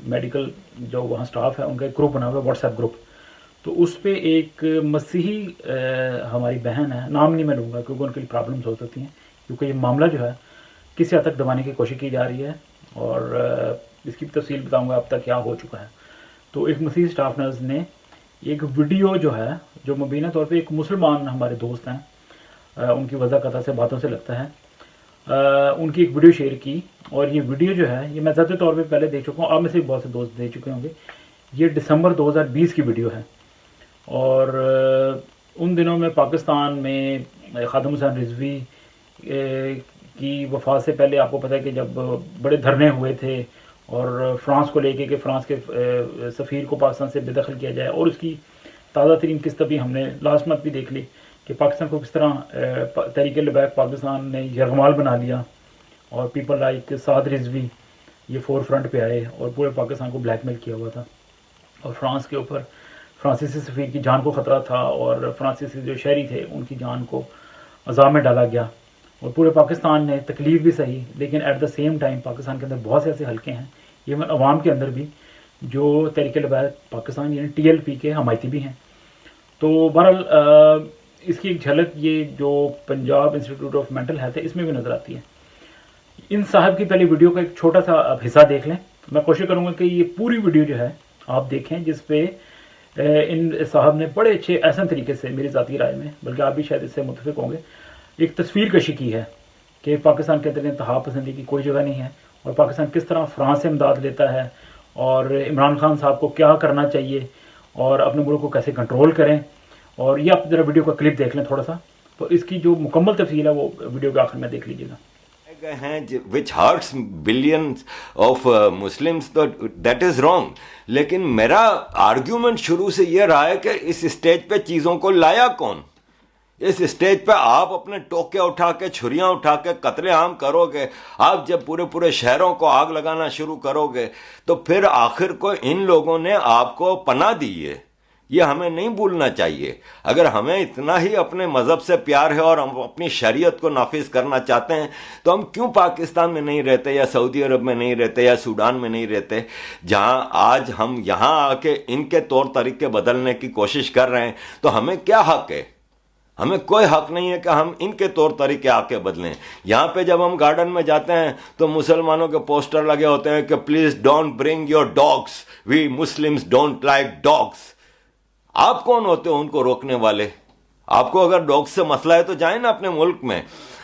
Medical جو وہاں staff ہے ان کا ایک گروپ بنا ہوا ہے، واٹس ایپ گروپ. تو اس پہ ایک مسیحی ہماری بہن ہے، نام نہیں میں لوں گا کیونکہ ان کے لیے پرابلمس ہو سکتی ہیں، کیونکہ یہ معاملہ جو ہے کسی حد تک دبانے کی کوشش کی جا رہی ہے، اور اس کی تفصیل بتاؤں گا اب تک کیا ہو چکا ہے. تو ایک مسیحی سٹاف نرس نے ایک ویڈیو جو ہے، جو مبینہ طور پہ ایک مسلمان ہمارے دوست ہیں، ان کی وضع قطع سے باتوں سے لگتا ہے، ان کی ایک ویڈیو شیئر کی. اور یہ ویڈیو جو ہے یہ میں ذاتی طور پہ پہلے دیکھ چکا ہوں، آپ میں سے بہت سے دوست دیکھ چکے ہوں گے. یہ دسمبر 2020 کی ویڈیو ہے، اور ان دنوں میں پاکستان میں خادم حسین رضوی کی وفات سے پہلے آپ کو پتہ ہے کہ جب بڑے دھرنے ہوئے تھے، اور فرانس کو لے کے کہ فرانس کے سفیر کو پاکستان سے بے دخل کیا جائے، اور اس کی تازہ ترین قسط بھی ہم نے لاسٹ منتھ بھی دیکھ لی کہ پاکستان کو کس طرح تحریک لبیک پاکستان نے یرغمال بنا لیا، اور پیپل لائک سعد رضوی یہ فور فرنٹ پہ آئے اور پورے پاکستان کو بلیک میل کیا ہوا تھا. اور فرانس کے اوپر فرانسیسی سفیر کی جان کو خطرہ تھا، اور فرانسیسی جو شہری تھے ان کی جان کو عذاب میں ڈالا گیا، اور پورے پاکستان نے تکلیف بھی سہی. لیکن at the same time Pakistan کے اندر بہت سے ایسے حلقے ہیں، ایون عوام کے اندر بھی، جو تحریک لبیک پاکستان یعنی TLP کے حمایتی بھی ہیں. تو بہرحال اس کی ایک جھلک یہ جو Punjab institute of mental health ہے اس میں بھی نظر آتی ہے. ان صاحب کی پہلی ویڈیو کا ایک چھوٹا سا آپ حصہ دیکھ لیں. میں کوشش کروں گا کہ یہ پوری ویڈیو جو ہے آپ دیکھیں، جس پہ ان صاحب نے بڑے اچھے احسن طریقے سے، میری ذاتی رائے میں، بلکہ آپ بھی شاید اس سے متفق ہوں گے، ایک تصویر کشی کی ہے کہ پاکستان کے اندر انتہا پسندی کی کوئی جگہ نہیں ہے، اور پاکستان کس طرح فرانس سے امداد لیتا ہے، اور عمران خان صاحب کو کیا کرنا چاہیے، اور اپنے ملک کو کیسے کنٹرول کریں. اور یہ آپ ذرا ویڈیو کا کلپ دیکھ لیں تھوڑا سا، تو اس کی جو مکمل تفصیل ہے وہ ویڈیو کے آخر میں دیکھ لیجیے گا. گئے ہیں which hurts billions of Muslims, تو that is wrong. لیکن میرا آرگیومنٹ شروع سے یہ رہا ہے کہ اس اسٹیج پہ چیزوں کو لایا کون؟ اس اسٹیج پہ آپ اپنے ٹوکے اٹھا کے، چھریاں اٹھا کے قتل عام کرو گے. آپ جب پورے شہروں کو آگ لگانا شروع کرو گے تو پھر آخر کو ان لوگوں نے آپ کو پناہ دی ہے. یہ ہمیں نہیں بھولنا چاہیے. اگر ہمیں اتنا ہی اپنے مذہب سے پیار ہے اور ہم اپنی شریعت کو نافذ کرنا چاہتے ہیں تو ہم کیوں پاکستان میں نہیں رہتے، یا سعودی عرب میں نہیں رہتے، یا سوڈان میں نہیں رہتے، جہاں آج ہم یہاں آ کے ان کے طور طریقے بدلنے کی کوشش کر رہے ہیں. تو ہمیں کیا حق ہے؟ ہمیں کوئی حق نہیں ہے کہ ہم ان کے طور طریقے آ کے بدلیں. یہاں پہ جب ہم گارڈن میں جاتے ہیں تو مسلمانوں کے پوسٹر لگے ہوتے ہیں کہ please don't bring your dogs, we Muslims don't like dogs. آپ کون ہوتے ہو ان کو روکنے والے؟ آپ کو اگر ڈاگ سے مسئلہ ہے تو جائیں نا اپنے ملک میں.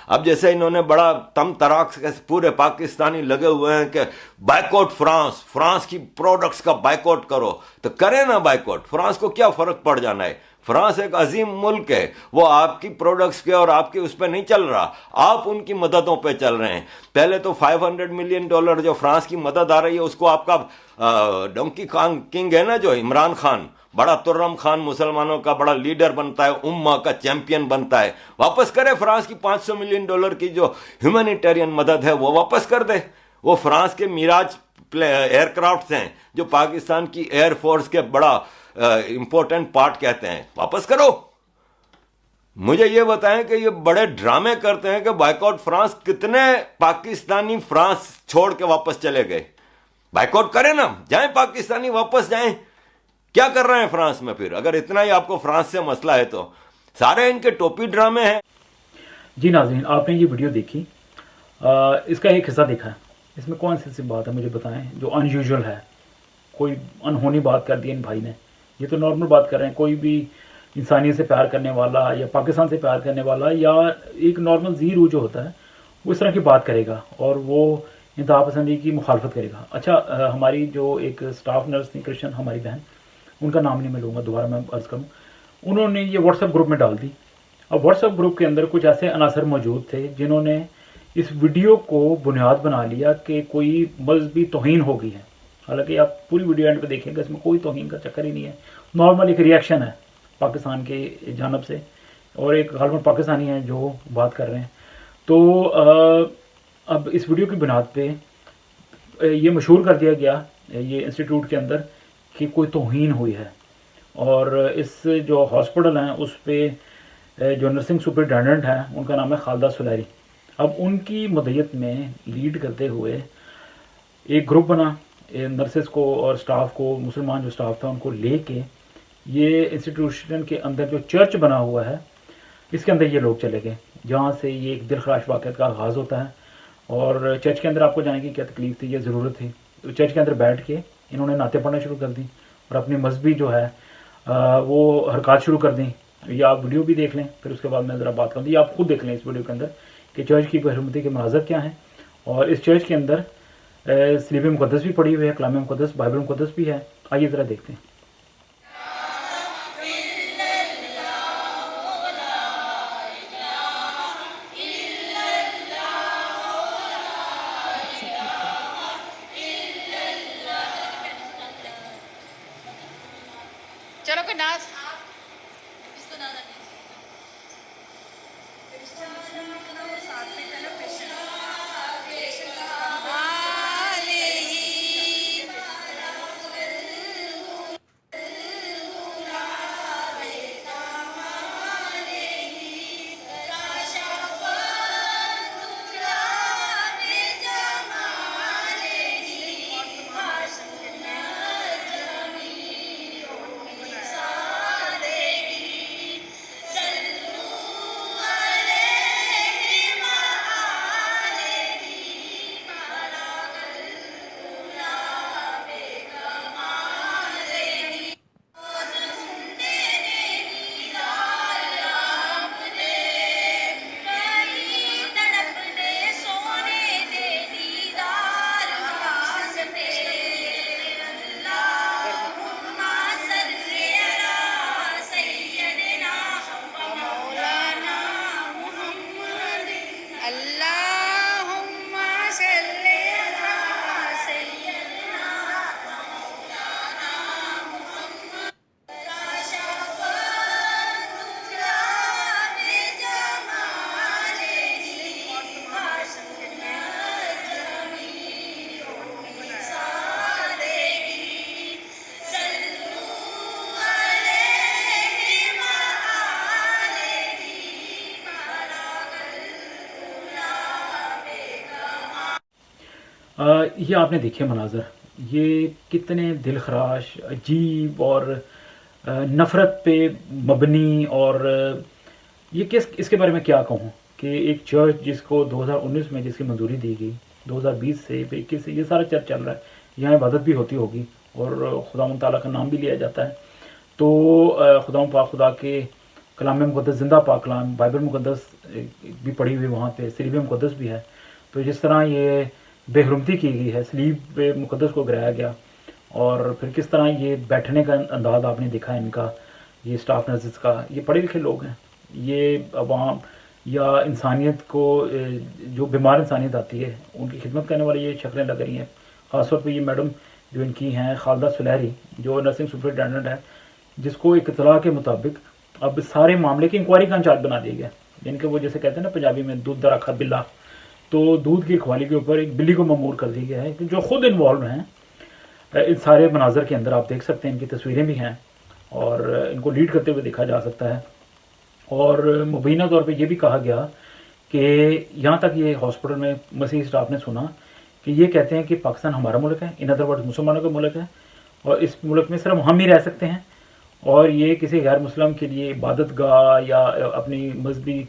اب جیسے انہوں نے بڑا تم تراک سے پورے پاکستانی لگے ہوئے ہیں کہ بائیکاٹ فرانس کی پروڈکٹس کا بائیکاٹ کرو، تو کریں نا بائیکاٹ. فرانس کو کیا فرق پڑ جانا ہے؟ فرانس ایک عظیم ملک ہے، وہ آپ کی پروڈکٹس کے اور آپ کے اس پہ نہیں چل رہا، آپ ان کی مددوں پہ چل رہے ہیں. پہلے تو $500 ملین جو فرانس کی مدد آ رہی ہے اس کو آپ کا ڈونکی کنگ ہے نا جو عمران خان، بڑا ترم خان مسلمانوں کا بڑا لیڈر بنتا ہے، امہ کا چیمپئن بنتا ہے، واپس کرے فرانس کی $500 ملین کی جو ہیومینیٹیرین مدد ہے وہ واپس کر دے. وہ فرانس کے میراج ایئر کرافٹس ہیں جو پاکستان کی ایئر فورس کے بڑا امپورٹنٹ پارٹ کہتے ہیں، واپس کرو. مجھے یہ بتائیں کہ یہ بڑے ڈرامے کرتے ہیں کہ بائیکاٹ فرانس. کتنے پاکستانی فرانس چھوڑ کے واپس چلے گئے؟ بائیکاٹ کریں نا، جائیں پاکستانی واپس جائیں. کیا کر رہے ہیں فرانس میں پھر؟ اگر اتنا ہی آپ کو فرانس سے مسئلہ ہے تو سارے ان کے ٹوپی ڈرامے ہیں. جی ناظرین، آپ نے یہ ویڈیو دیکھی، اس کا ایک حصہ دیکھا ہے. اس میں کون سی بات ہے مجھے بتائیں جو ان یوزول ہے؟ کوئی انہونی بات کر دی ان بھائی نے؟ یہ تو نارمل بات کر رہے ہیں. کوئی بھی انسانیت سے پیار کرنے والا یا پاکستان سے پیار کرنے والا یا ایک نارمل زیرو جو ہوتا ہے وہ اس طرح کی بات کرے گا اور وہ انتہا پسندی کی مخالفت کرے گا. اچھا، ہماری جو ایک سٹاف نرس تھی کرشن، ہماری بہن، ان کا نام نہیں میں لوں گا، دوبارہ میں عرض کروں، انہوں نے یہ واٹس ایپ گروپ میں ڈال دی. اب واٹس ایپ گروپ کے اندر کچھ ایسے عناصر موجود تھے جنہوں نے اس ویڈیو کو بنیاد بنا لیا کہ کوئی مذہبی توہین ہو گئی ہے. حالانکہ آپ پوری ویڈیو اینڈ پہ دیکھیں گے اس میں کوئی توہین کا چکر ہی نہیں ہے. نارمل ایک ریئیکشن ہے پاکستان کے جانب سے، اور ایک غالباً پاکستانی ہیں جو بات کر رہے ہیں. تو اب اس ویڈیو کی بنیاد پہ یہ مشہور کر دیا گیا یہ انسٹیٹیوٹ کے اندر کہ کوئی توہین ہوئی ہے. اور اس جو ہاسپٹل ہیں اس پہ جو نرسنگ سپرنٹینڈنٹ ہیں ان کا نام ہے خالدہ سلیری. اب ان کی مدعیت میں لیڈ کرتے ہوئے ایک گروپ بنا نرسز کو اور سٹاف کو، مسلمان جو سٹاف تھا ان کو لے کے یہ انسٹیٹیوشن کے اندر جو چرچ بنا ہوا ہے اس کے اندر یہ لوگ چلے گئے، جہاں سے یہ ایک دل خراش واقعات کا آغاز ہوتا ہے. اور چرچ کے اندر آپ کو جانے کی کیا تکلیف تھی یا ضرورت تھی؟ تو چرچ کے اندر بیٹھ کے انہوں نے نعتیں پڑھنا شروع کر دیں اور اپنی مذہبی جو ہے وہ حرکات شروع کر دیں. یہ آپ ویڈیو بھی دیکھ لیں، پھر اس کے بعد میں ذرا بات کروں. یہ آپ خود دیکھ لیں اس ویڈیو کے اندر کہ چرچ کی بےحرمتی کے مناظر کیا ہیں. اور اس چرچ کے اندر صلیب مقدس بھی پڑی ہوئی ہے، کلام مقدس، بائبل مقدس بھی ہے. آئیے ذرا دیکھتے ہیں. چلو کوئی ناز یہ آپ نے دیکھے مناظر، یہ کتنے دل خراش، عجیب اور نفرت پہ مبنی. اور یہ اس کے بارے میں کیا کہوں کہ ایک چرچ جس کو 2019 میں جس کی منظوری دی گئی، 2020 سے 21 سے یہ سارا چرچ چل رہا ہے، یہاں عبادت بھی ہوتی ہوگی اور خدا تعالیٰ کا نام بھی لیا جاتا ہے. تو خدا پاک خدا کے کلام مقدس، زندہ پاک کلام، بائبل مقدس بھی پڑھی ہوئی وہاں پہ، صلیب مقدس بھی ہے. تو جس طرح یہ بے حرمتی کی گئی ہے، صلیب مقدس کو گرایا گیا، اور پھر کس طرح یہ بیٹھنے کا انداز آپ نے دیکھا ان کا، یہ سٹاف نرسز کا، یہ پڑھے لکھے لوگ ہیں. یہ عوام یا انسانیت کو، جو بیمار انسانیت آتی ہے ان کی خدمت کرنے والی یہ شکلیں لگ رہی ہیں. خاص طور پہ یہ میڈم جو ان کی ہیں خالدہ سلیری، جو نرسنگ سپرنٹینڈنٹ ہے، جس کو ایک اطلاع کے مطابق اب سارے معاملے کی انکوائری کا انچارج بنا دیا گیا. یعنی کہ وہ جیسے کہتے ہیں نا پنجابی میں دودھ دا رکھا بلا، تو دودھ کی رکھوالی کے اوپر ایک بلی کو مامور کر دی گیا ہے جو خود انوالو ہیں ان سارے مناظر کے اندر. آپ دیکھ سکتے ہیں ان کی تصویریں بھی ہیں اور ان کو لیڈ کرتے ہوئے دیکھا جا سکتا ہے. اور مبینہ طور پہ یہ بھی کہا گیا کہ یہاں تک یہ ہاسپٹل میں مسیحی اسٹاف نے سنا کہ یہ کہتے ہیں کہ پاکستان ہمارا ملک ہے، ان ادر ورڈ مسلمانوں کا ملک ہے، اور اس ملک میں صرف ہم ہی رہ سکتے ہیں، اور یہ کسی غیر مسلم کے لیے عبادت گاہ یا اپنی مذہبی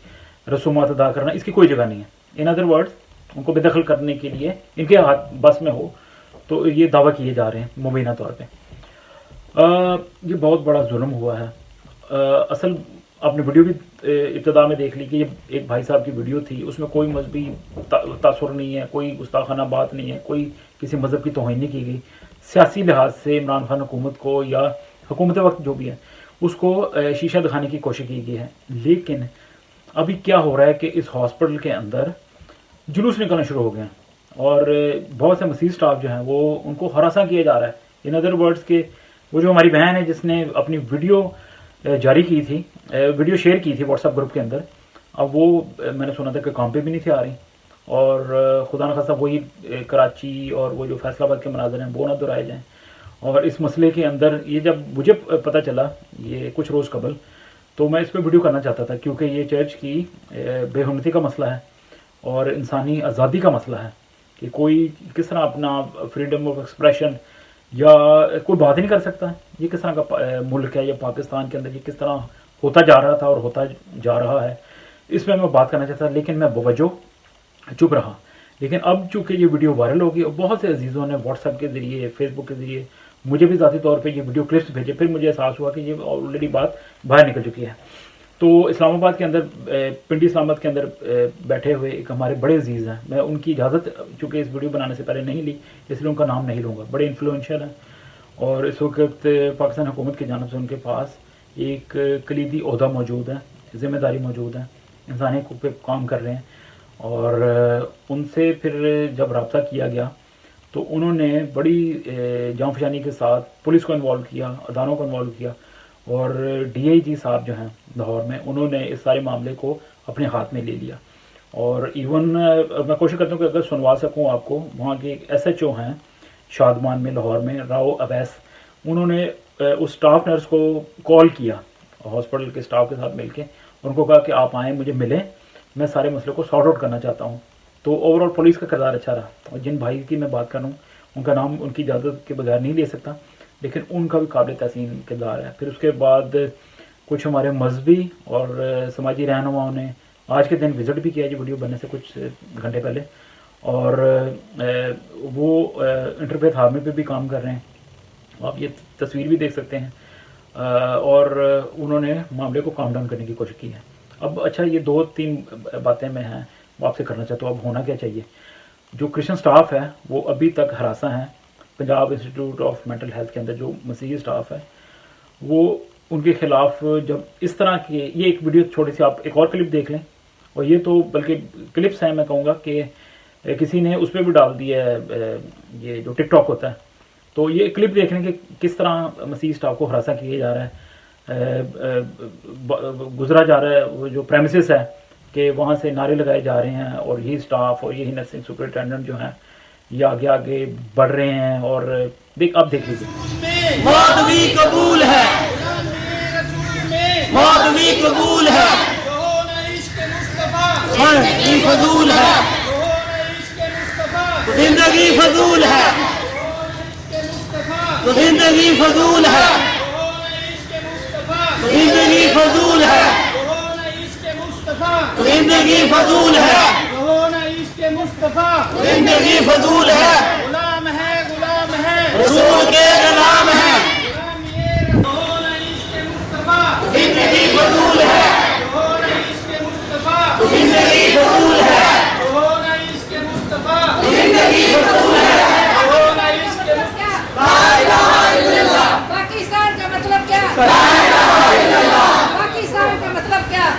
رسومات ادا کرنا اس کی کوئی جگہ نہیں ہے. ان ادر ورڈ ان کو بے دخل کرنے کے لیے ان کے ہاتھ بس میں ہو تو یہ دعویٰ کیے جا رہے ہیں مبینہ طور پہ. یہ بہت بڑا ظلم ہوا ہے. اصل آپ نے ویڈیو بھی ابتدا میں دیکھ لی کہ یہ ایک بھائی صاحب کی ویڈیو تھی، اس میں کوئی مذہبی تاثر نہیں ہے، کوئی گستاخانہ بات نہیں ہے، کوئی کسی مذہب کی توہین نہیں کی گئی. سیاسی لحاظ سے عمران خان حکومت کو یا حکومت وقت جو بھی ہے اس کو شیشہ دکھانے کی کوشش کی گئی ہے. لیکن ابھی کیا ہو رہا ہے کہ اس ہاسپٹل کے اندر جلوس نکلنا شروع ہو گئے ہیں اور بہت سے مسیح سٹاف جو ہیں وہ ان کو ہراساں کیا جا رہا ہے. ان ادر ورڈز کے وہ جو ہماری بہن ہے جس نے اپنی ویڈیو جاری کی تھی، ویڈیو شیئر کی تھی واٹس ایپ گروپ کے اندر، اب وہ میں نے سنا تھا کہ کام پہ بھی نہیں تھی آ رہی، اور خدا نخواستہ وہی کراچی اور وہ جو فیصل آباد کے مناظر ہیں وہ نہ دہرائے جائیں. اور اس مسئلے کے اندر یہ جب مجھے پتہ چلا یہ کچھ روز قبل، تو میں اس پہ ویڈیو کرنا چاہتا تھا کیونکہ یہ چرچ کی بے حرمتی کا مسئلہ ہے اور انسانی آزادی کا مسئلہ ہے کہ کوئی کس طرح اپنا فریڈم آف ایکسپریشن یا کوئی بات ہی نہیں کر سکتا. یہ کس طرح کا ملک ہے, یا پاکستان کے اندر یہ کس طرح ہوتا جا رہا تھا اور ہوتا جا رہا ہے, اس میں بات کرنا چاہتا. لیکن میں بوجہ چپ رہا. لیکن اب چونکہ یہ ویڈیو وائرل ہوگی اور بہت سے عزیزوں نے واٹس ایپ کے ذریعے, فیس بک کے ذریعے مجھے بھی ذاتی طور پہ یہ ویڈیو کلپس بھیجے, پھر مجھے احساس ہوا کہ یہ آلریڈی بات باہر نکل چکی ہے. تو اسلام آباد کے اندر, پنڈی اسلام آباد کے اندر بیٹھے ہوئے ایک ہمارے بڑے عزیز ہیں, میں ان کی اجازت چونکہ اس ویڈیو بنانے سے پہلے نہیں لی, اس لیے ان کا نام نہیں لوں گا. بڑے انفلوئنشل ہیں اور اس وقت پاکستان حکومت کی جانب سے ان کے پاس ایک کلیدی عہدہ موجود ہے, ذمہ داری موجود ہے, انسانی حقوق پہ کام کر رہے ہیں. اور ان سے پھر جب رابطہ کیا گیا تو انہوں نے بڑی جان فشانی کے ساتھ پولیس کو انوالو کیا, اداروں کو انوالو کیا, اور ڈی آئی جی صاحب جو ہیں لاہور میں, انہوں نے اس سارے معاملے کو اپنے ہاتھ میں لے لیا. اور ایون میں کوشش کرتا ہوں کہ اگر سنوا سکوں آپ کو, وہاں کے ایک ایس ایچ او ہیں شادمان میں, لاہور میں, راؤ اویس, انہوں نے اس سٹاف نرس کو کال کیا ہاسپٹل کے سٹاف کے ساتھ مل کے, ان کو کہا کہ آپ آئیں, مجھے ملیں, میں سارے مسئلے کو سارٹ آؤٹ کرنا چاہتا ہوں. تو اوور آل پولیس کا کردار اچھا رہا. اور جن بھائی کی میں بات کر رہا ہوں ان کا نام ان کی اجازت کے بغیر نہیں لے سکتا, لیکن ان کا بھی قابل تحسین کردار ہے. پھر اس کے بعد کچھ ہمارے مذہبی اور سماجی رہنماؤں نے آج کے دن وزٹ بھی کیا, یہ ویڈیو بننے سے کچھ گھنٹے پہلے, اور وہ انٹرفیتھ آرمی پہ بھی کام کر رہے ہیں, آپ یہ تصویر بھی دیکھ سکتے ہیں. اور انہوں نے معاملے کو کام ڈاؤن کرنے کی کوشش کی ہے. اب اچھا, یہ 2-3 باتیں میں ہیں وہ آپ سے کرنا چاہتا ہوں. اب ہونا کیا چاہیے؟ جو کرسچن سٹاف ہے وہ ابھی تک ہراساں ہیں. Punjab institute of mental health کے اندر جو مسیحی سٹاف ہے وہ ان کے خلاف جب اس طرح کی, یہ ایک ویڈیو چھوٹی سی آپ ایک اور کلپ دیکھ لیں, اور یہ تو بلکہ کلپس ہیں, میں کہوں گا کہ کسی نے اس پہ بھی ڈال دیا ہے, یہ جو ٹک ٹاک ہوتا ہے, تو یہ کلپ دیکھ لیں کہ کس طرح مسیحی سٹاف کو ہراساں کیا جا رہا ہے, گزرا جا رہا ہے وہ جو پریمیسز ہے, کہ وہاں سے نعرے لگائے جا رہے ہیں, اور یہی سٹاف اور یہی نرسنگ سپرنٹینڈنٹ جو ہیں یہ آگے آگے بڑھ رہے ہیں. اور آپ دیکھ لیجیے, موت بھی قبول ہے, موت بھی قبول ہے, زندگی فضول ہے, زندگی فضول ہے, زندگی فضول ہے, زندگی فضول ہے, زندگی فضول ہے, زندگی فضول ہے, غلام ہے غلام ہے رسول کے غلام ہے, زندگی فضول ہے, زندگی فضول ہے, زندگی فضول ہے. پاکستان کا مطلب کیا؟ پاکستان کا مطلب کیا؟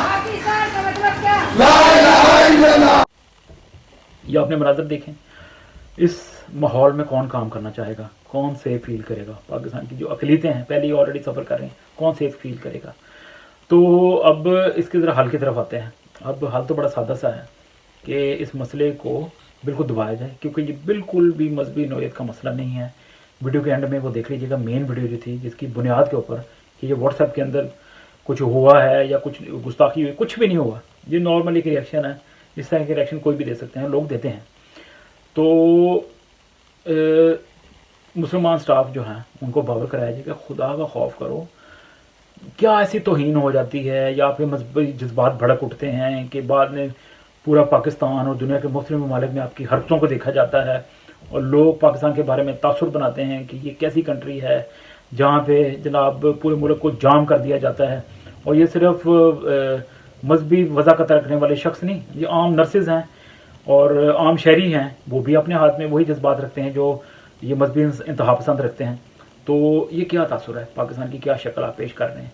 پاکستان کا مطلب کیا؟ یہ آپ نے مناظر دیکھیں. اس ماحول میں کون کام کرنا چاہے گا, کون سیف فیل کرے گا؟ پاکستان کی جو اقلیتیں ہیں پہلے ہی آلریڈی سفر کر رہے ہیں, کون سیف فیل کرے گا؟ تو اب اس کی ذرا حل کی طرف آتے ہیں. اب حل تو بڑا سادہ سا ہے کہ اس مسئلے کو بالکل دبایا جائے, کیونکہ یہ بالکل بھی مذہبی نوعیت کا مسئلہ نہیں ہے. ویڈیو کے اینڈ میں وہ دیکھ لیجیے گا, مین ویڈیو جو تھی جس کی بنیاد کے اوپر کہ یہ واٹس ایپ کے اندر کچھ ہوا ہے یا کچھ گستاخی ہوئی, کچھ بھی نہیں ہوا. یہ نارمل ایک ریئیکشن ہے, اس طرح کے ریئیکشن کوئی بھی دے سکتے ہیں, لوگ دیتے ہیں. تو مسلمان سٹاف جو ہیں ان کو باور کرایا جائے کہ خدا کا خوف کرو. کیا ایسی توہین ہو جاتی ہے یا آپ کے مذہبی جذبات بھڑک اٹھتے ہیں کہ بعد میں پورا پاکستان اور دنیا کے مختلف ممالک میں آپ کی حرکتوں کو دیکھا جاتا ہے, اور لوگ پاکستان کے بارے میں تاثر بناتے ہیں کہ یہ کیسی کنٹری ہے جہاں پہ جناب پورے ملک کو جام کر دیا جاتا ہے. اور یہ صرف مذہبی وضاحت رکھنے والے شخص نہیں, یہ عام نرسز ہیں اور عام شہری ہیں, وہ بھی اپنے ہاتھ میں وہی جذبات رکھتے ہیں جو یہ مذہبی انتہا پسند رکھتے ہیں. تو یہ کیا تاثر ہے, پاکستان کی کیا شکل آپ پیش کر رہے ہیں؟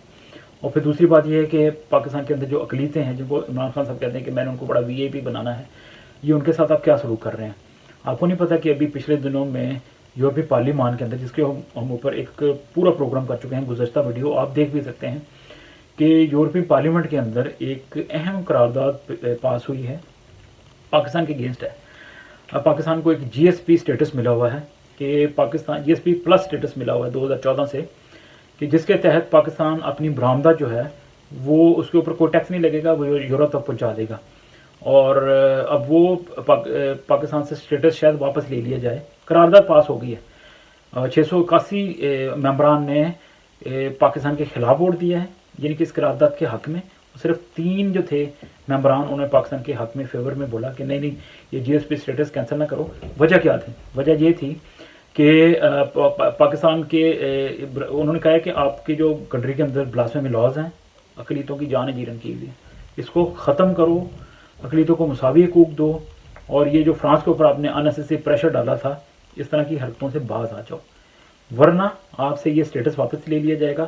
اور پھر دوسری بات یہ ہے کہ پاکستان کے اندر جو اقلیتیں ہیں جن کو عمران خان صاحب کہتے ہیں کہ میں نے ان کو بڑا وی آئی پی بنانا ہے, یہ ان کے ساتھ آپ کیا سلوک کر رہے ہیں؟ آپ کو نہیں پتہ کہ ابھی پچھلے دنوں میں یورپی پارلیمان کے اندر, جس کے ہم اوپر ایک پورا پروگرام کر چکے ہیں, گزشتہ ویڈیو آپ دیکھ بھی سکتے ہیں, کہ یورپی پارلیمنٹ کے اندر ایک اہم قرارداد پاس ہوئی ہے, پاکستان کے اگینسٹ ہے. پاکستان کو ایک جی ایس پی اسٹیٹس ملا ہوا ہے, کہ پاکستان جی ایس پی پلس اسٹیٹس ملا ہوا ہے 2014 سے, کہ جس کے تحت پاکستان اپنی برآمدات جو ہے وہ اس کے اوپر کوئی ٹیکس نہیں لگے گا, وہ یورپ تک پہنچا دے گا. اور اب وہ پاکستان سے اسٹیٹس شاید واپس لے لیا جائے. قرارداد پاس ہو گئی ہے. 681 ممبران نے پاکستان کے خلاف ووٹ دیا ہے، یعنی کہ اس قرارداد کے حق میں. صرف 3 جو تھے ممبران، انہوں نے پاکستان کے حق میں فیور میں بولا کہ نہیں یہ جی ایس پی اسٹیٹس کینسل نہ کرو. وجہ کیا تھی؟ وجہ یہ تھی کہ پاکستان کے انہوں نے کہا ہے کہ آپ کی جو کنٹری کے اندر بلاسفیمی لاز ہیں، اقلیتوں کی جان جیرن کی ہوئی ہے، اس کو ختم کرو، اقلیتوں کو مساوی حقوق دو، اور یہ جو فرانس کے اوپر آپ نے انیسیسری پریشر ڈالا تھا، اس طرح کی حرکتوں سے باز آ جاؤ، ورنہ آپ سے یہ اسٹیٹس واپس لے لیا جائے گا.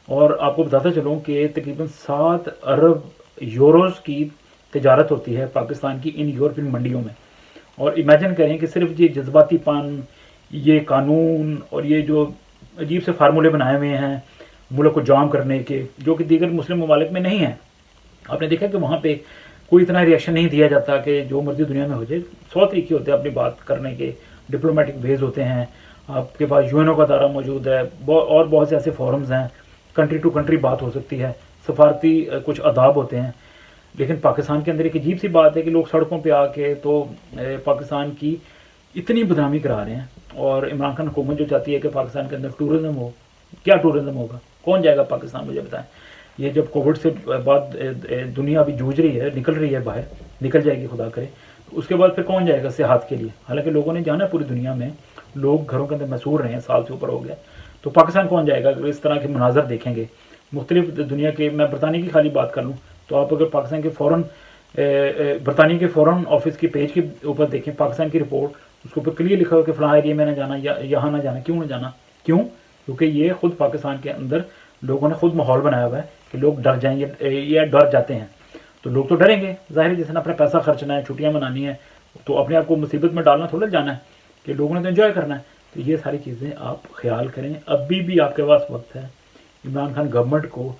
اور آپ کو بتاتا چلوں کہ تقریباً 7 ارب یوروز کی تجارت ہوتی ہے پاکستان کی ان یورپین منڈیوں میں. اور امیجن کریں کہ صرف یہ جذباتی پن، یہ قانون اور یہ جو عجیب سے فارمولے بنائے ہوئے ہیں ملک کو جام کرنے کے، جو کہ دیگر مسلم ممالک میں نہیں ہیں. آپ نے دیکھا کہ وہاں پہ کوئی اتنا ریئیکشن نہیں دیا جاتا کہ جو مرضی دنیا میں ہو جائے. 100 طریقے ہوتے ہیں اپنی بات کرنے کے، ڈپلومیٹک ویز ہوتے ہیں، آپ کے پاس یو این او کا ادارہ موجود ہے، اور بہت سے ایسے فورمز ہیں، کنٹری ٹو کنٹری بات ہو سکتی ہے، سفارتی کچھ آداب ہوتے ہیں. لیکن پاکستان کے اندر ایک عجیب سی بات ہے کہ لوگ سڑکوں پہ آ کے تو پاکستان کی اتنی بدنامی کرا رہے ہیں. اور عمران خان حکومت جو چاہتی ہے کہ پاکستان کے اندر ٹورزم ہو. کیا ٹورزم ہوگا؟ کون جائے گا پاکستان؟ مجھے بتائیں. یہ جب کووڈ سے بعد دنیا ابھی جوجھ رہی ہے، نکل رہی ہے باہر، نکل جائے گی خدا کرے، تو اس کے بعد پھر کون جائے گا سیاحت کے لیے؟ حالانکہ لوگوں نے جانا ہے پوری دنیا میں، لوگ گھروں کے اندر محصور رہے ہیں، سال سے اوپر ہو گیا. تو پاکستان کون جائے گا اگر اس طرح کے مناظر دیکھیں گے؟ مختلف دنیا کے، میں برطانیہ کی خالی بات کر لوں تو آپ اگر پاکستان کے برطانیہ کے فورن آفس کی پیج کے اوپر دیکھیں پاکستان کی رپورٹ، اس کے اوپر کلیئر لکھا ہو کہ فلاں ایریا میں نہ جانا، یا یہاں نہ جانا. کیوں نہ جانا؟ کیوں؟ کیونکہ یہ خود پاکستان کے اندر لوگوں نے خود ماحول بنایا ہوا ہے کہ لوگ ڈر جائیں یا ڈر جاتے ہیں. تو لوگ تو ڈریں گے، ظاہر ہے، جس نے اپنا پیسہ خرچنا ہے، چھٹیاں منانی ہے، تو اپنے آپ کو مصیبت میں ڈالنا تھوڑا جانا ہے، کہ لوگوں نے تو انجوائے کرنا ہے. تو یہ ساری چیزیں آپ خیال کریں. ابھی بھی آپ کے پاس وقت ہے. عمران خان گورنمنٹ کو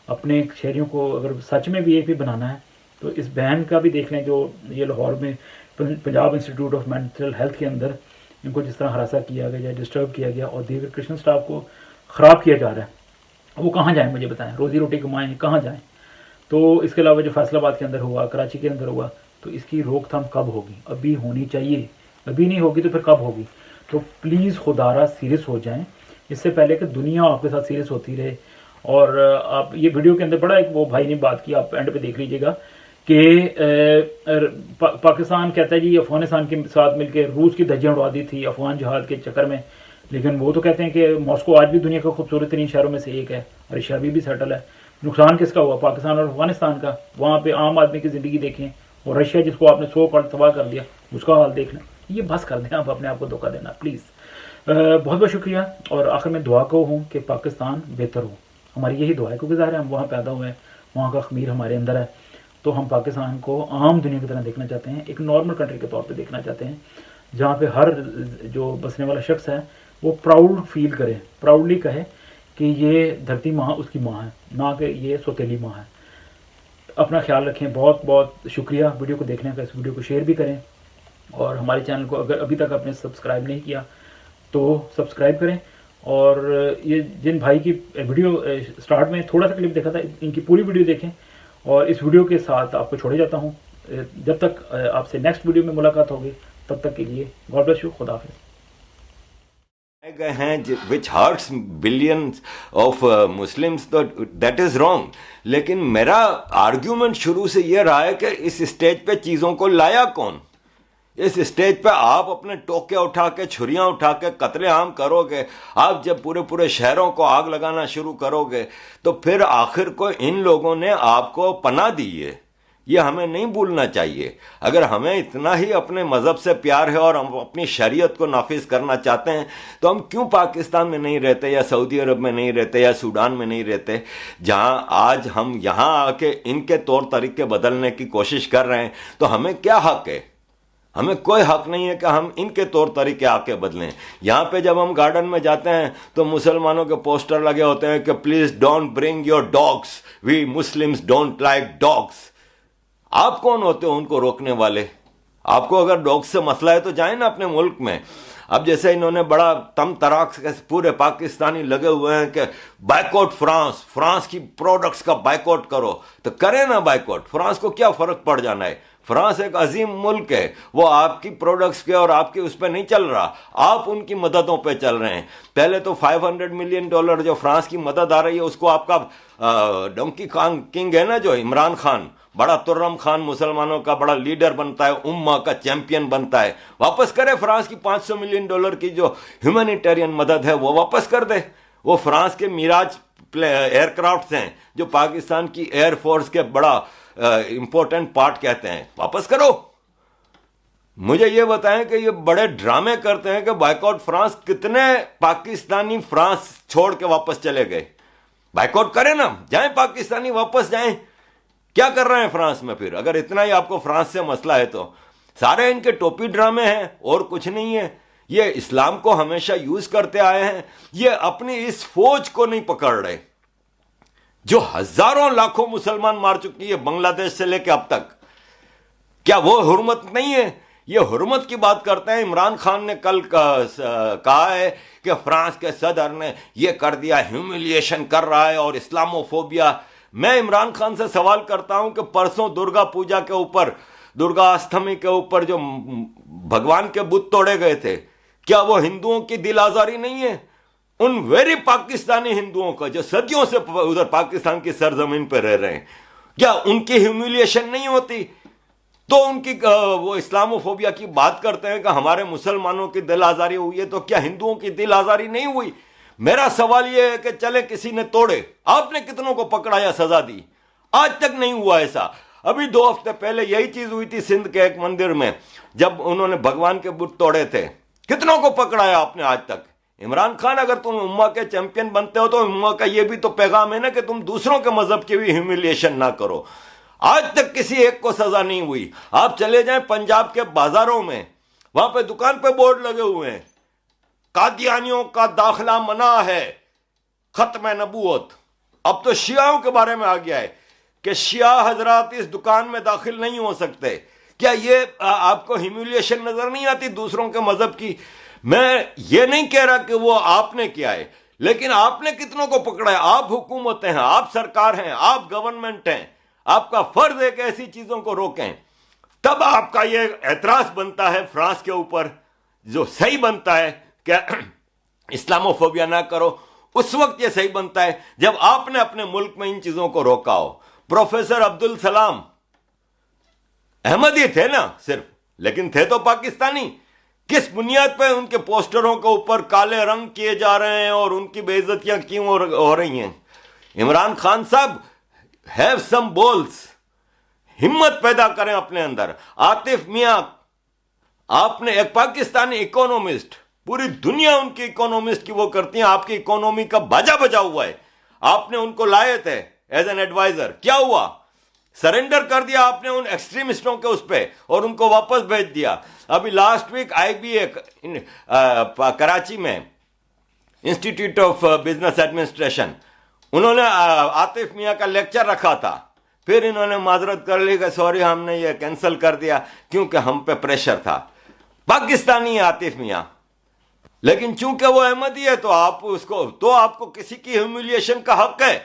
اپنے شہریوں کو اگر سچ میں بھی AP بنانا ہے تو اس بین کا بھی دیکھ لیں جو یہ لاہور میں Punjab institute of mental health کے اندر ان کو جس طرح ہراساں کیا گیا، ڈسٹرب کیا گیا، اور دیگر کرسچن سٹاف کو خراب کیا جا رہا ہے. وہ کہاں جائیں؟ مجھے بتائیں. روزی روٹی کمائیں، کہاں جائیں؟ تو اس کے علاوہ جو فیصل آباد کے اندر ہوا، کراچی کے اندر ہوا، تو اس کی روک تھام کب ہوگی؟ ابھی ہونی چاہیے. ابھی نہیں ہوگی تو پھر کب ہوگی؟ تو پلیز خدارہ سیریس ہو جائیں، اس سے پہلے کہ دنیا آپ کے ساتھ سیریس ہوتی رہے. اور آپ یہ ویڈیو کے اندر بڑا ایک وہ بھائی نے بات کی، آپ اینڈ پہ دیکھ لیجئے گا کہ پاکستان کہتا ہے جی افغانستان کے ساتھ مل کے روس کی دھجیاں اڑا دی تھی افغان جہاد کے چکر میں. لیکن وہ تو کہتے ہیں کہ ماسکو آج بھی دنیا کا خوبصورت ترین شہروں میں سے ایک ہے، رشیا بھی سیٹل ہے. نقصان کس کا ہوا؟ پاکستان اور افغانستان کا. وہاں پہ عام آدمی کی زندگی دیکھیں، اور رشیا جس کو آپ نے 100 کال تباہ کر دیا، اس کا حال دیکھ لیں. یہ بس کر دیں، آپ اپنے آپ کو دھوکہ دینا پلیز. بہت بہت شکریہ. اور آخر میں دعا کو ہوں کہ پاکستان بہتر ہو. ہماری یہی دعا ہے، کیونکہ ظاہر ہے ہم وہاں پیدا ہوئے ہیں، وہاں کا خمیر ہمارے اندر ہے. تو ہم پاکستان کو عام دنیا کی طرح دیکھنا چاہتے ہیں، ایک نارمل کنٹری کے طور پہ دیکھنا چاہتے ہیں، جہاں پہ ہر جو بسنے والا شخص ہے وہ پراؤڈ فیل کرے، پراؤڈلی کہے کہ یہ دھرتی ماں اس کی ماں ہے، نہ کہ یہ سوتیلی ماں ہے. اپنا خیال رکھیں. بہت بہت شکریہ ویڈیو کو دیکھنے کا. اس ویڈیو کو شیئر بھی کریں، اور ہمارے چینل کو اگر ابھی تک آپ نے سبسکرائب نہیں کیا تو سبسکرائب کریں. اور یہ جن بھائی کی ویڈیو سٹارٹ میں تھوڑا سا کلپ دیکھا تھا، ان کی پوری ویڈیو دیکھیں. اور اس ویڈیو کے ساتھ آپ کو چھوڑے جاتا ہوں. جب تک آپ سے نیکسٹ ویڈیو میں ملاقات ہوگی، تب تک کے لیے گاڈ بلیس یو. خدا حافظ. گئے ہیں which hurts billions of Muslims, تو that is wrong. لیکن میرا آرگیومنٹ شروع سے یہ رہا ہے کہ اس اسٹیج پہ چیزوں کو لایا کون؟ اس اسٹیج پہ آپ اپنے ٹوکے اٹھا کے، چھریاں اٹھا کے قتل عام کرو گے. آپ جب پورے شہروں کو آگ لگانا شروع کرو گے تو پھر آخر کو ان لوگوں نے آپ کو پناہ دی ہے. یہ ہمیں نہیں بھولنا چاہیے. اگر ہمیں اتنا ہی اپنے مذہب سے پیار ہے اور ہم اپنی شریعت کو نافذ کرنا چاہتے ہیں تو ہم کیوں پاکستان میں نہیں رہتے، یا سعودی عرب میں نہیں رہتے، یا سوڈان میں نہیں رہتے، جہاں آج ہم یہاں آ کے ان کے طور طریقے بدلنے کی کوشش کر رہے ہیں. تو ہمیں کیا حق ہے؟ ہمیں کوئی حق نہیں ہے کہ ہم ان کے طور طریقے آ کے بدلیں. یہاں پہ جب ہم گارڈن میں جاتے ہیں تو مسلمانوں کے پوسٹر لگے ہوتے ہیں کہ please don't bring your dogs, we Muslims don't like dogs. آپ کون ہوتے ہو ان کو روکنے والے؟ آپ کو اگر ڈاگ سے مسئلہ ہے تو جائیں نا اپنے ملک میں. اب جیسے انہوں نے بڑا تم تراک سے پورے پاکستانی لگے ہوئے ہیں کہ بائیکاٹ فرانس کی پروڈکٹس کا بائیکاٹ کرو، تو کریں نا بائیکاٹ. فرانس کو کیا فرق پڑ جانا ہے؟ فرانس ایک عظیم ملک ہے، وہ آپ کی پروڈکٹس کے اور آپ کے اس پہ نہیں چل رہا، آپ ان کی مددوں پہ چل رہے ہیں. پہلے تو $500 ملین جو فرانس کی مدد آ رہی ہے اس کو آپ کا ڈونکی کنگ ہے نا جو عمران خان، بڑا ترم خان مسلمانوں کا بڑا لیڈر بنتا ہے، امہ کا چیمپئن بنتا ہے، واپس کرے فرانس کی $500 ملین کی جو ہیومینیٹیرین مدد ہے وہ واپس کر دے. وہ فرانس کے میراج ایئر کرافٹس ہیں جو پاکستان کی ایئر فورس کے بڑا امپورٹنٹ پارٹ کہتے ہیں، واپس کرو. مجھے یہ بتائیں کہ یہ بڑے ڈرامے کرتے ہیں کہ بائیکاٹ فرانس، کتنے پاکستانی فرانس چھوڑ کے واپس چلے گئے؟ بائیکاٹ کریں نا، جائیں پاکستانی واپس جائیں. کیا کر رہے ہیں فرانس میں پھر؟ اگر اتنا ہی آپ کو فرانس سے مسئلہ ہے تو سارے ان کے ٹوپی ڈرامے ہیں اور کچھ نہیں ہے. یہ اسلام کو ہمیشہ یوز کرتے آئے ہیں، یہ اپنی اس فوج کو نہیں پکڑ رہے جو ہزاروں لاکھوں مسلمان مار چکی ہے بنگلہ دیش سے لے کے اب تک. کیا وہ حرمت نہیں ہے؟ یہ حرمت کی بات کرتے ہیں. عمران خان نے کل کہا ہے کہ فرانس کے صدر نے یہ کر دیا، ہیوملیشن کر رہا ہے اور اسلاموفوبیا. میں عمران خان سے سوال کرتا ہوں کہ پرسوں درگا پوجا کے اوپر، درگا استمی کے اوپر جو بھگوان کے بت توڑے گئے تھے، کیا وہ ہندوؤں کی دل آزاری نہیں ہے؟ ان ویری پاکستانی ہندوؤں کا جو صدیوں سے ادھر پاکستان کی سرزمین پہ رہ رہے ہیں، کیا ان کی ہیوملیشن نہیں ہوتی؟ تو ان کی وہ اسلاموفوبیا کی بات کرتے ہیں کہ ہمارے مسلمانوں کی دل آزاری ہوئی ہے، تو کیا ہندوؤں کی دل آزاری نہیں ہوئی؟ میرا سوال یہ ہے کہ چلے کسی نے توڑے، آپ نے کتنوں کو پکڑا یا سزا دی؟ آج تک نہیں ہوا ایسا. ابھی 2 ہفتے پہلے یہی چیز ہوئی تھی سندھ کے ایک مندر میں، جب انہوں نے بھگوان کے بت توڑے تھے. کتنوں کو پکڑایا آپ نے آج تک؟ عمران خان، اگر تم امہ کے چیمپئن بنتے ہو تو امہ کا یہ بھی تو پیغام ہے نا کہ تم دوسروں کے مذہب کی بھی ہیوملیشن نہ کرو. آج تک کسی ایک کو سزا نہیں ہوئی. آپ چلے جائیں پنجاب کے بازاروں میں، وہاں پہ دکان پہ بورڈ لگے ہوئے ہیں، قادیانیوں کا داخلہ منع ہے، ختم نبوت. اب تو شیعوں کے بارے میں آ گیا ہے کہ شیعہ حضرات اس دکان میں داخل نہیں ہو سکتے. کیا یہ آپ کو ہیوملیشن نظر نہیں آتی دوسروں کے مذہب کی؟ میں یہ نہیں کہہ رہا کہ وہ آپ نے کیا ہے، لیکن آپ نے کتنوں کو پکڑا ہے؟ آپ حکومتیں ہیں، آپ سرکار ہیں، آپ گورنمنٹ ہیں، آپ کا فرض ہے کہ ایسی چیزوں کو روکیں. تب آپ کا یہ اعتراض بنتا ہے فرانس کے اوپر، جو صحیح بنتا ہے کہ اسلاموفوبیا نہ کرو. اس وقت یہ صحیح بنتا ہے جب آپ نے اپنے ملک میں ان چیزوں کو روکا ہو. پروفیسر عبدالسلام احمدی تھے نا صرف، لیکن تھے تو پاکستانی. کس بنیاد پہ ان کے پوسٹروں کے اوپر کالے رنگ کیے جا رہے ہیں اور ان کی بے عزتیاں کیوں ہو رہی ہیں؟ عمران خان صاحب، ہیو سم بولز، ہمت پیدا کریں اپنے اندر. عاطف میاں، آپ نے ایک پاکستانی اکونومسٹ، پوری دنیا ان کی اکونومسٹ کی وہ کرتی ہیں، آپ کی اکونومی کا باجا بجا ہوا ہے. آپ نے ان کو لائے تھے ایز این ایڈوائزر، کیا ہوا؟ سرنڈر کر دیا آپ نے ان ایکسٹریمسٹوں کے اس پہ اور ان کو واپس بھیج دیا. ابھی لاسٹ ویک IBA کراچی میں، انسٹیٹیوٹ آف بزنس ایڈمنسٹریشن، انہوں نے عاطف میاں کا لیکچر رکھا تھا، پھر انہوں نے معذرت کر لی کہ سوری ہم نے یہ کینسل کر دیا کیونکہ ہم پہ پریشر تھا. پاکستانی عاطف میاں، لیکن چونکہ وہ احمدی ہے تو آپ کو کسی کی ہیوملیشن کا حق ہے،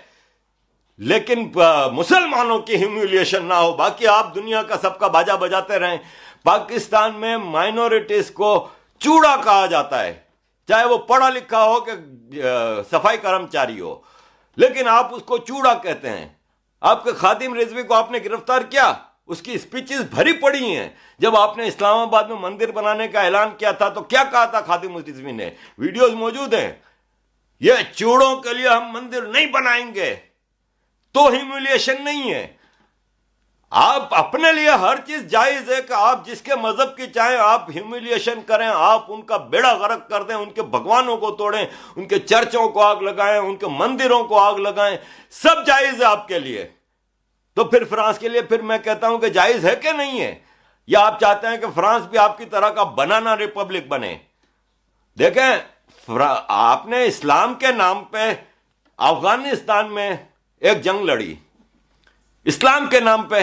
لیکن مسلمانوں کی ہیوملیشن نہ ہو. باقی آپ دنیا کا سب کا باجا بجاتے رہیں. پاکستان میں مائنورٹیز کو چوڑا کہا جاتا ہے، چاہے وہ پڑھا لکھا ہو کہ صفائی کرمچاری ہو، لیکن آپ اس کو چوڑا کہتے ہیں. آپ کے خادم رضوی کو آپ نے گرفتار کیا، اس کی اسپیچز بھری پڑی ہیں. جب آپ نے اسلام آباد میں مندر بنانے کا اعلان کیا تھا تو کیا کہا تھا خادم رضوی نے؟ ویڈیوز موجود ہیں. یہ چوڑوں کے لیے ہم مندر نہیں بنائیں گے، تو ہیوملیشن نہیں ہے. آپ اپنے لیے ہر چیز جائز ہے کہ آپ جس کے مذہب کی چاہیں آپ ہیوملیشن کریں، آپ ان کا بیڑا غرق کر دیں، ان کے بھگوانوں کو توڑیں، ان کے چرچوں کو آگ لگائیں، ان کے مندروں کو آگ لگائیں، سب جائز ہے آپ کے لیے. تو پھر فرانس کے لیے پھر میں کہتا ہوں کہ جائز ہے کہ نہیں ہے؟ یا آپ چاہتے ہیں کہ فرانس بھی آپ کی طرح کا بنانا ریپبلک بنے؟ دیکھیں، آپ نے اسلام کے نام پہ افغانستان میں ایک جنگ لڑی، اسلام کے نام پہ.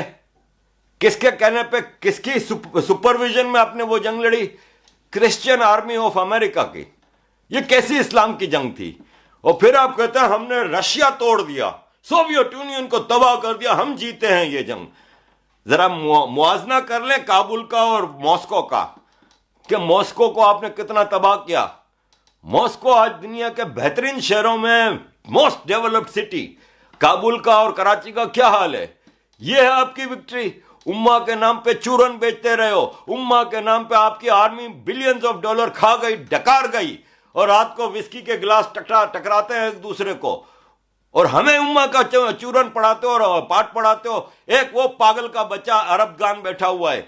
کس کے کہنے پہ، کس کی سپرویژن میں آپ نے وہ جنگ لڑی؟ کرسچین آرمی آف امریکہ کی. یہ کیسی اسلام کی جنگ تھی؟ اور پھر آپ کہتے ہیں ہم نے رشیا توڑ دیا، سوویت یونین کو تباہ کر دیا، ہم جیتے ہیں یہ جنگ. ذرا موازنہ کر لیں کابل کا اور ماسکو کا کہ ماسکو کو آپ نے کتنا تباہ کیا. ماسکو آج دنیا کے بہترین شہروں میں موسٹ ڈیولپڈ سٹی. کابل کا اور کراچی کا کیا حال ہے؟ یہ ہے آپ کی وکٹری. امہ کے نام پہ چورن بیچتے رہے ہو. امہ کے نام پہ آپ کی آرمی بلینز آف ڈالر کھا گئی, ڈکار گئی, اور رات کو وسکی کے گلاس ٹکراتے ہیں ایک دوسرے کو, اور ہمیں امہ کا چورن پڑھاتے ہو اور پاٹ پڑھاتے ہو. ایک وہ پاگل کا بچہ عرب خان بیٹھا ہوا ہے.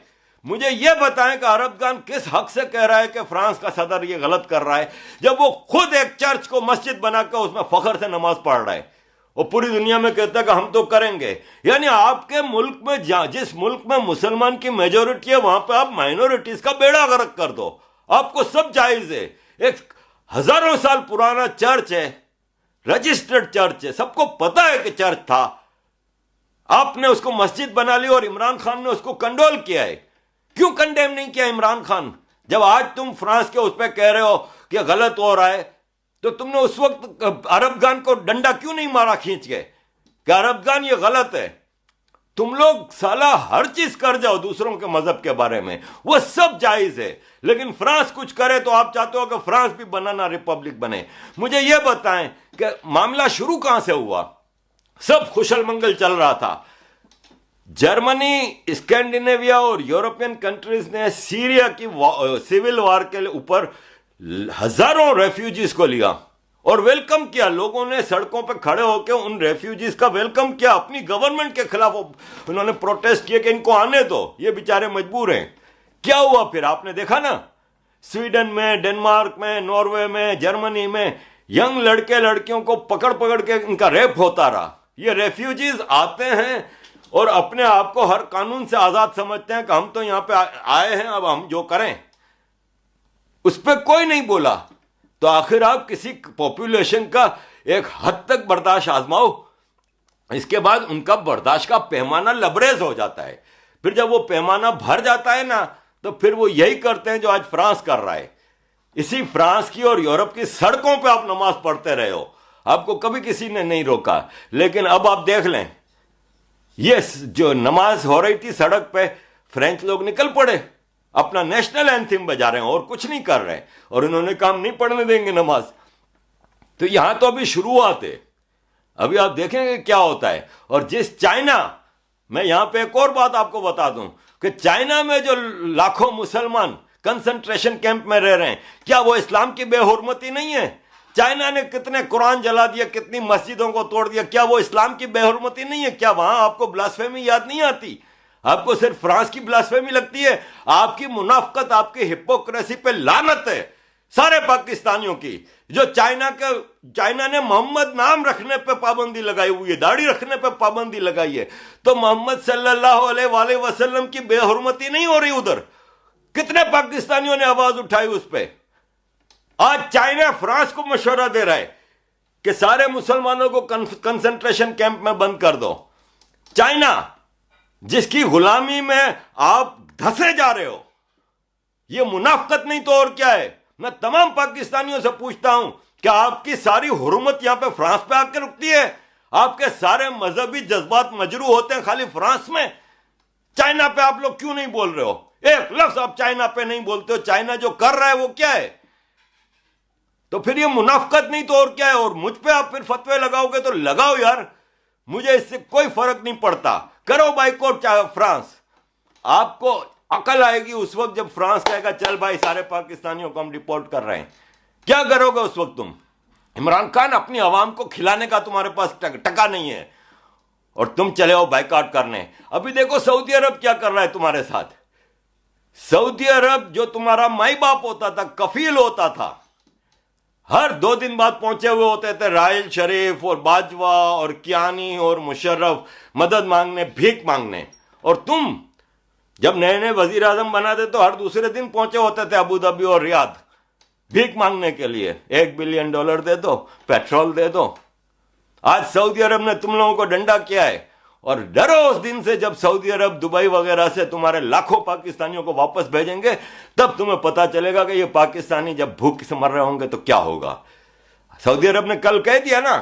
مجھے یہ بتائیں کہ عرب خان کس حق سے کہہ رہا ہے کہ فرانس کا صدر یہ غلط کر رہا ہے, جب وہ خود ایک چرچ کو مسجد بنا کے اس میں فخر سے نماز پڑھ رہا ہے, اور پوری دنیا میں کہتا ہے کہ ہم تو کریں گے. یعنی آپ کے ملک میں جس ملک میں مسلمان کی میجورٹی ہے وہاں پہ آپ مائنورٹیز کا بیڑا غرق کر دو. آپ کو سب جائز ہے. ایک ہزاروں سال پرانا چرچ ہے, رجسٹرڈ چرچ ہے, سب کو پتا ہے کہ چرچ تھا. آپ نے اس کو مسجد بنا لی اور عمران خان نے اس کو کنڈول کیا ہے. کیوں کنڈیم نہیں کیا عمران خان؟ جب آج تم فرانس کے اس پہ کہہ رہے ہو کہ غلط ہو رہا ہے, تو تم نے اس وقت عرب خان کو ڈنڈا کیوں نہیں مارا کھینچ کے کہ عرب خان یہ غلط ہے؟ تم لوگ سالہ ہر چیز کر جاؤ دوسروں کے مذہب کے بارے میں, وہ سب جائز ہے, لیکن فرانس کچھ کرے تو آپ چاہتے ہو کہ فرانس بھی بنانا ریپبلک بنے. مجھے یہ بتائیں کہ معاملہ شروع کہاں سے ہوا؟ سب خوشل منگل چل رہا تھا. جرمنی, اسکینڈینیویا اور یورپین کنٹریز نے سیریا کی سیول وار کے اوپر ہزاروں ریفیوجیز کو لیا اور ویلکم کیا. لوگوں نے سڑکوں پہ کھڑے ہو کے ان ریفیوجیز کا ویلکم کیا. اپنی گورنمنٹ کے خلاف انہوں نے پروٹیسٹ کیا کہ ان کو آنے دو, یہ بیچارے مجبور ہیں. کیا ہوا پھر؟ آپ نے دیکھا نا, سویڈن میں, ڈنمارک میں, ناروے میں, جرمنی میں ینگ لڑکے لڑکیوں کو پکڑ پکڑ کے ان کا ریپ ہوتا رہا. یہ ریفیوجیز آتے ہیں اور اپنے آپ کو ہر قانون سے آزاد سمجھتے ہیں کہ ہم تو یہاں پہ آئے ہیں, اب ہم جو کریں. اس پہ کوئی نہیں بولا. تو آخر آپ کسی پاپولیشن کا ایک حد تک برداشت آزماؤ, اس کے بعد ان کا برداشت کا پیمانہ لبریز ہو جاتا ہے. پھر جب وہ پیمانہ بھر جاتا ہے نا, تو پھر وہ یہی کرتے ہیں جو آج فرانس کر رہا ہے. اسی فرانس کی اور یورپ کی سڑکوں پہ آپ نماز پڑھتے رہے ہو, آپ کو کبھی کسی نے نہیں روکا. لیکن اب آپ دیکھ لیں, یہ جو نماز ہو رہی تھی سڑک پہ, فرینچ لوگ نکل پڑے, اپنا نیشنل اینتھم بجا رہے ہیں اور کچھ نہیں کر رہے, اور انہوں نے کام نہیں پڑھنے دیں گے نماز. تو یہاں تو ابھی شروعات ہے, ابھی آپ دیکھیں گے کیا ہوتا ہے. اور جس چائنا میں یہاں پہ ایک اور بات آپ کو بتا دوں کہ چائنا میں جو لاکھوں مسلمان کنسنٹریشن کیمپ میں رہ رہے ہیں, کیا وہ اسلام کی بے حرمتی نہیں ہے؟ چائنا نے کتنے قرآن جلا دیا, کتنی مسجدوں کو توڑ دیا, کیا وہ اسلام کی بے حرمتی نہیں ہے؟ کیا وہاں آپ کو بلاسفیمی یاد نہیں آتی؟ آپ کو صرف فرانس کی بلاسفیمی لگتی ہے؟ آپ کی منافقت, آپ کی ہپوکریسی پہ لعنت ہے سارے پاکستانیوں کی. جو چائنا نے محمد نام رکھنے پہ پابندی لگائی ہوئی ہے, داڑھی رکھنے پہ پابندی لگائی ہے, تو محمد صلی اللہ علیہ وآلہ وسلم کی بے حرمتی نہیں ہو رہی ادھر؟ کتنے پاکستانیوں نے آواز اٹھائی اس پہ؟ آج چائنا فرانس کو مشورہ دے رہا ہے کہ سارے مسلمانوں کو کنسنٹریشن کیمپ میں بند کر دو. چائنا جس کی غلامی میں آپ دھسے جا رہے ہو, یہ منافقت نہیں تو اور کیا ہے؟ میں تمام پاکستانیوں سے پوچھتا ہوں کہ آپ کی ساری حرمت یہاں پہ فرانس پہ آ کے رکتی ہے؟ آپ کے سارے مذہبی جذبات مجروح ہوتے ہیں خالی فرانس میں. چائنا پہ آپ لوگ کیوں نہیں بول رہے ہو؟ ایک لفظ آپ چائنا پہ نہیں بولتے ہو. چائنا جو کر رہا ہے وہ کیا ہے؟ تو پھر یہ منافقت نہیں تو اور کیا ہے؟ اور مجھ پہ آپ پھر فتوے لگاؤ گے تو لگاؤ یار, مجھے اس سے کوئی فرق نہیں پڑتا. کرو بائیکاٹ فرانس. آپ کو عقل آئے گی اس وقت جب فرانس کہے گا چل بھائی سارے پاکستانیوں کو ہم ڈیپورٹ کر رہے ہیں. کیا کرو گے اس وقت تم؟ عمران خان, اپنی عوام کو کھلانے کا تمہارے پاس ٹکا نہیں ہے اور تم چلے ہو بائیکاٹ کرنے. ابھی دیکھو سعودی عرب کیا کر رہا ہے تمہارے ساتھ. سعودی عرب جو تمہارا مائی باپ ہوتا تھا, کفیل ہوتا تھا, ہر 2 دن بعد پہنچے ہوئے ہوتے تھے راحیل شریف اور باجوہ اور کیانی اور مشرف مدد مانگنے, بھیک مانگنے. اور تم جب نئے نئے وزیر اعظم بناتے تو ہر دوسرے دن پہنچے ہوتے تھے ابو ظبی اور ریاض بھیک مانگنے کے لیے. $1 بلین دے دو, پیٹرول دے دو. آج سعودی عرب نے تم لوگوں کو ڈنڈا کیا ہے, اور ڈرو اس دن سے جب سعودی عرب, دبئی وغیرہ سے تمہارے لاکھوں پاکستانیوں کو واپس بھیجیں گے, تب تمہیں پتا چلے گا کہ یہ پاکستانی جب بھوک سے مر رہے ہوں گے تو کیا ہوگا. سعودی عرب نے کل کہہ دیا نا